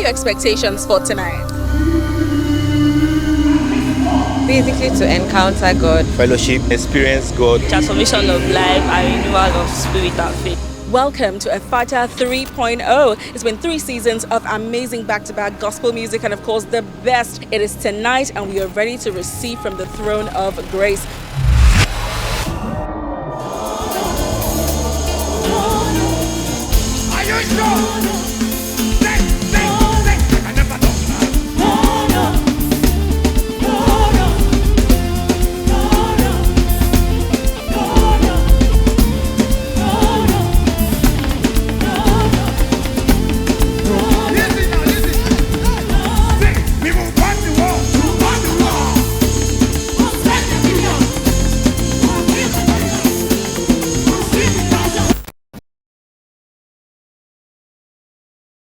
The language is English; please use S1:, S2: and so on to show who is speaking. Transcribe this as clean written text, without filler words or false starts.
S1: your expectations for tonight?
S2: Basically to encounter God.
S3: Fellowship, experience God.
S4: Transformation of life and renewal of spirit and faith.
S1: Welcome to Efata 3.0. It's been 3 seasons of amazing back-to-back gospel music and of course the best. It is tonight and we are ready to receive from the throne of grace.
S5: Are you sure?